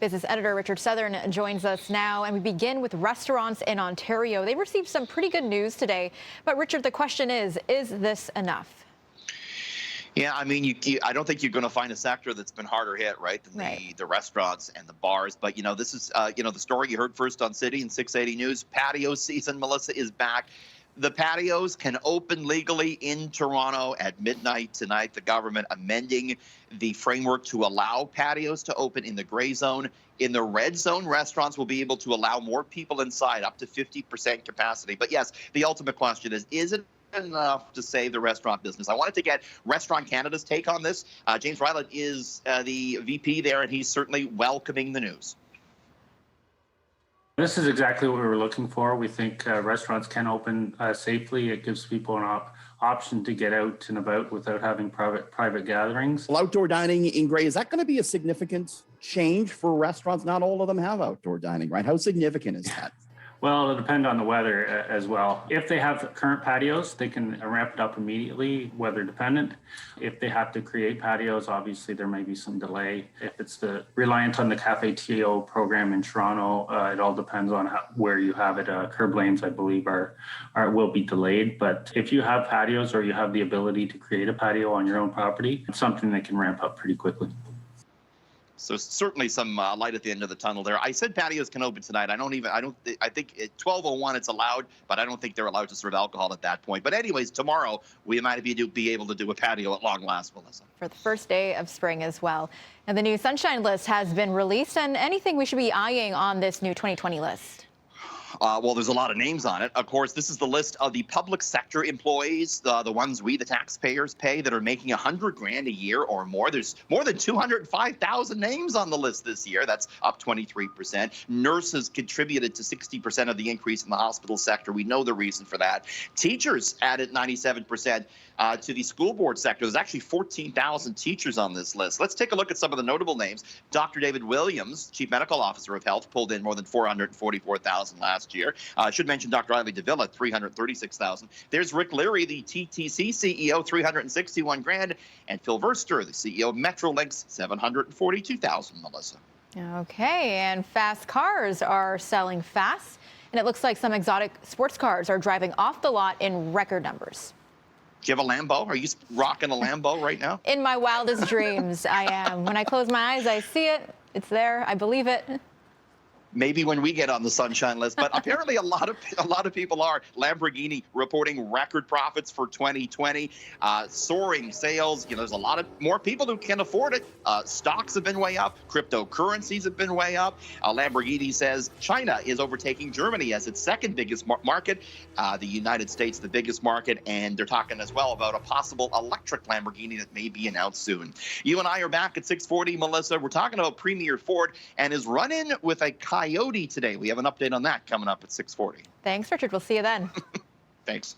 Business editor Richard Southern joins us now, and we begin with restaurants in Ontario. They received some pretty good news today. But Richard, the question is this enough? Yeah, I mean, I don't think you're going to find a sector that's been harder hit, right, than the restaurants and the bars. But, this is, the story you heard first on City and 680 News. Patio season, Melissa, is back. The patios can open legally in Toronto at midnight tonight. The government amending the framework to allow patios to open in the gray zone. In the red zone, restaurants will be able to allow more people inside, up to 50% capacity. But yes, the ultimate question is it enough to save the restaurant business? I wanted to get Restaurant Canada's take on this. James Ryland is the VP there, and he's certainly welcoming the news. This is exactly what we were looking for. We think restaurants can open safely. It gives people an option to get out and about without having private gatherings. Well, outdoor dining in gray, is that going to be a significant change for restaurants? Not all of them have outdoor dining, right? How significant is that? Well, it'll depend on the weather as well. If they have current patios, they can ramp it up immediately, weather dependent. If they have to create patios, obviously there may be some delay. If it's reliant on the Cafe TO program in Toronto, it all depends on where you have it. Curb lanes, I believe, will be delayed. But if you have patios or you have the ability to create a patio on your own property, it's something that can ramp up pretty quickly. So certainly some light at the end of the tunnel there. I said patios can open tonight. I think at 12:01 it's allowed, but I don't think they're allowed to serve alcohol at that point. But anyways, tomorrow we might be able to do a patio at long last, Melissa. For the first day of spring as well. And the new Sunshine List has been released. And anything we should be eyeing on this new 2020 list? Well, there's a lot of names on it. Of course, this is the list of the public sector employees, the ones we, the taxpayers, pay that are making $100,000 a year or more. There's more than 205,000 names on the list this year. That's up 23%. Nurses contributed to 60% of the increase in the hospital sector. We know the reason for that. Teachers added 97% to the school board sector. There's actually 14,000 teachers on this list. Let's take a look at some of the notable names. Dr. David Williams, Chief Medical Officer of Health, pulled in more than 444,000 last year. I should mention Dr. Ivy Davila, 336,000. There's Rick Leary, the TTC CEO, 361 grand, and Phil Verster, the CEO of Metrolinx, 742,000. Melissa. Okay, and fast cars are selling fast, and it looks like some exotic sports cars are driving off the lot in record numbers. Do you have a Lambo? Are you rocking a Lambo right now? In my wildest dreams, I am. When I close my eyes, I see it. It's there. I believe it. Maybe when we get on the Sunshine List, but apparently a lot of people are. Lamborghini reporting record profits for 2020, soaring sales. There's a lot of more people who can afford it. Stocks have been way up. Cryptocurrencies have been way up. Lamborghini says China is overtaking Germany as its second biggest market. The United States, the biggest market, and they're talking as well about a possible electric Lamborghini that may be announced soon. You and I are back at 6:40, Melissa. We're talking about Premier Ford and his run-in with a coyote today. We have an update on that coming up at 6:40. Thanks, Richard. We'll see you then. Thanks.